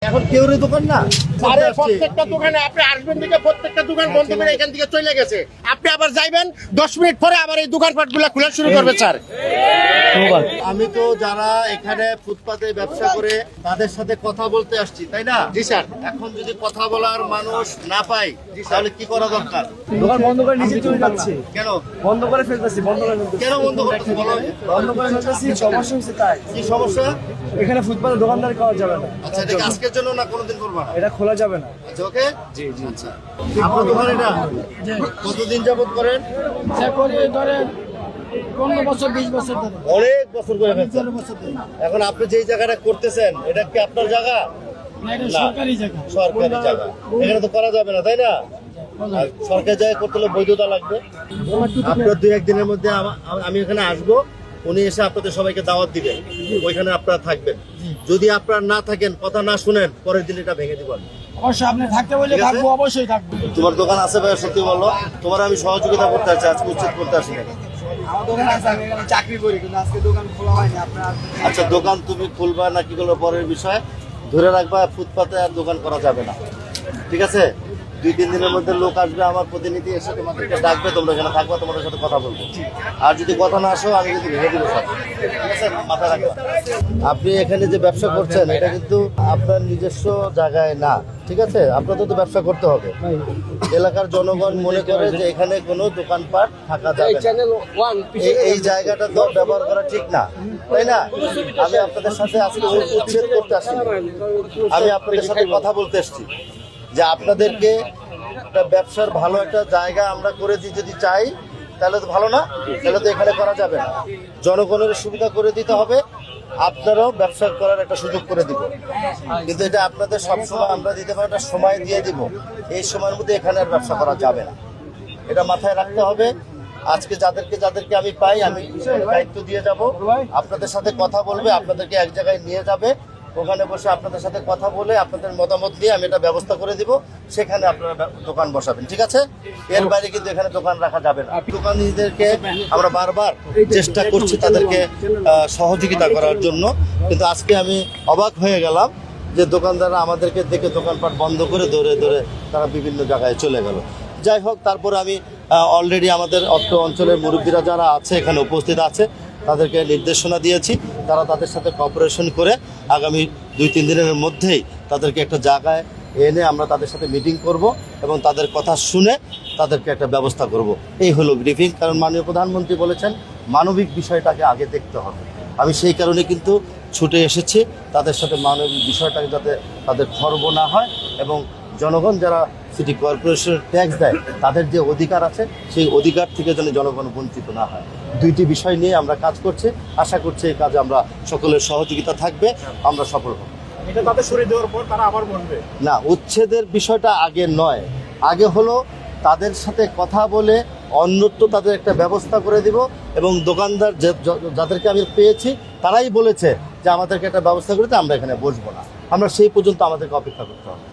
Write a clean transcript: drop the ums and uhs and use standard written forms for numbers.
এখন কেউরে দোকান না আরে প্রত্যেকটা দোকানে আপনি আসবেন দিকে প্রত্যেকটা দোকান বন্ধ করে এখান থেকে চলে গেছে। আপনি আবার যাইবেন 10 মিনিট পরে আবার এই দোকানপাটগুলো খোলা শুরু করবে স্যার। আমি তো যারা এখানে ফুটপাতে ব্যবসা করে তাদের সাথে কথা বলতে আসছি, তাই না? জি স্যার। এখন যদি কথা বলার মানুষ না পাই তাহলে কি করা দরকার? দোকান বন্ধ করে নিচে চলে যাচ্ছে। কেন বন্ধ করে ফেলতেছি, বন্ধ করে ফেলতেছি। কেন বন্ধ করতেছি বলো? বন্ধ করে ফেলতেছি, সমস্যা হচ্ছে তাই। কি সমস্যা? এখানে ফুটপাতে দোকানদারি করা যাবে না। আচ্ছা, এটা কি আজকের জন্য না কোনোদিন করবা না? এটা খোলা যাবে না। আচ্ছা, ওকে। জি জি। আচ্ছা, আপনার দোকান এটা কতদিন যাবত করেন? ধরেন 15 বছর 20 বছর ধরে। অনেক বছর করে ফেলছেন। 15 বছর ধরে। এখন আপনি যেই জায়গাটা করতেছেন এটা কি আপনার জায়গা? না, এটা না। সরকারি জায়গা। সরকারি জায়গা, এখানে তো করা যাবে না, তাই না? আর সরকারি জায়গা করতে হলে বৈধতা লাগবে। আপনার 2-1 দিনের মধ্যে আমি এখানে আসবো, উনি এসে আপনাদের সবাইকে দাওয়াত দিবেন, ওইখানে আপনারা থাকবেন। যদি আপনারা না থাকেন, কথা না শুনেন, পরের দিন এটা ভেঙে দিবেন। অবশ্যই আপনি থাকতে বলে ঠিক আছে? থাকবো, অবশ্যই থাকবো। তোমার দোকান আছে ভাই? সত্যি বললো, তোমার আমি সহযোগিতা করতে আছি, আজকে উচিত করতে আসি না। আমার দোকান আছে, আমি এখানে চাকরি করি, কিন্তু আজকে দোকান খোলা হয়নি। আপনার আচ্ছা, দোকান তুমি খুলবা না কি করলো পরের বিষয়, ধরে রাখবা ফুটপাতে আর দোকান করা যাবে না, ঠিক আছে? 2-3 দিনের মধ্যে লোক আসবে, আমার প্রতিনিধি এসে তোমাদেরকে ডাকবে, তোমরা এখানে থাকবা, তোমাদের সাথে কথা বলবো। আর যদি কথা না আসো আমি কিন্তু ভেঙে দিব সব, ঠিক আছে? মাথায় রাখবা। আপনি এখানে যে ব্যবসা করছেন এটা কিন্তু আপনার নিজস্ব জায়গায় না, ঠিক আছে? আপনাদের তো ব্যবসা করতে হবে। এলাকার জনগণ মনে করে যে এখানে কোনো দোকানপাট থাকা যাবে না। এই জায়গাটা তো ব্যবহার করা ঠিক না, তাই না? আমি আপনাদের সাথে আজকে উচ্ছেদ করতে আসি, আমি আপনাদের সাথে কথা বলতে এসেছি যে আপনাদেরকে একটা ব্যবসার ভালো একটা জায়গা আমরা করে দিই যদি চাই, তাহলে তো ভালো না? তাহলে তো এখানে করা যাবে না। জনগণের সুবিধা করে দিতে হবে, আপনারাও ব্যবসা করার একটা সুযোগ করে দিব। কিন্তু এটা আপনাদের সবসময় আমরা দিতে পারি, একটা সময় দিয়ে দিব, এই সময়ের মধ্যে এখানে আর ব্যবসা করা যাবে না। এটা মাথায় রাখতে হবে। আজকে যাদেরকে আমি পাই, আমি দায়িত্ব দিয়ে যাব, আপনাদের সাথে কথা বলবে, আপনাদেরকে এক জায়গায় নিয়ে যাবে, ওখানে বসে আপনাদের সাথে কথা বলে আপনাদের মতামত নিয়ে আমি এটা ব্যবস্থা করে দিব, সেখানে আপনারা দোকান বসাবেন, ঠিক আছে? এর বাইরে কিন্তু এখানে দোকান রাখা যাবে না। দোকানিদেরকে আমরা বারবার চেষ্টা করছি তাদেরকে সহযোগিতা করার জন্য, কিন্তু আজকে আমি অবাক হয়ে গেলাম যে দোকানদাররা আমাদেরকে দেখে দোকানপাট বন্ধ করে দৌড়ে দৌড়ে তারা বিভিন্ন জায়গায় চলে গেল। যাই হোক, তারপরে আমি অলরেডি আমাদের অত্র অঞ্চলের মুরব্বীরা যারা আছে এখানে উপস্থিত আছে, তাদেরকে নির্দেশনা দিয়েছি, তারা তাদের সাথে কোঅপারেশন করে আগামী 2-3 দিনের মধ্যেই তাদেরকে একটা জায়গায় এনে আমরা তাদের সাথে মিটিং করব এবং তাদের কথা শুনে তাদেরকে একটা ব্যবস্থা করব। এই হলো ব্রিফিং। কারণ মাননীয় প্রধানমন্ত্রী বলেছেন মানবিক বিষয়টাকে আগে দেখতে হবে। আমি সেই কারণে কিন্তু ছুটে এসেছি, তাদের সাথে মানবিক বিষয়টাকে যাতে তাদের খর্ব না হয় এবং জনগণ যারা সিটি কর্পোরেশনের ট্যাক্স দেয় তাদের যে অধিকার আছে সেই অধিকার থেকে যেন জনগণ বঞ্চিত না হয়। 2টি বিষয় নিয়ে আমরা কাজ করছি, আশা করছি এই কাজে আমরা সকলের সহযোগিতা থাকবে, আমরা সফল হব। এটা তাদের সরিয়ে দেওয়ার পর তারা আবার বলবে না, উচ্ছেদের বিষয়টা আগে নয়, আগে হলো তাদের সাথে কথা বলে অন্যত্র তাদের একটা ব্যবস্থা করে দিব এবং দোকানদার যাদেরকে আমি পেয়েছি তারাই বলেছে যে আমাদেরকে একটা ব্যবস্থা করে দিতে, আমরা এখানে বসবো না। আমরা সেই পর্যন্ত আমাদেরকে অপেক্ষা করতে হবে।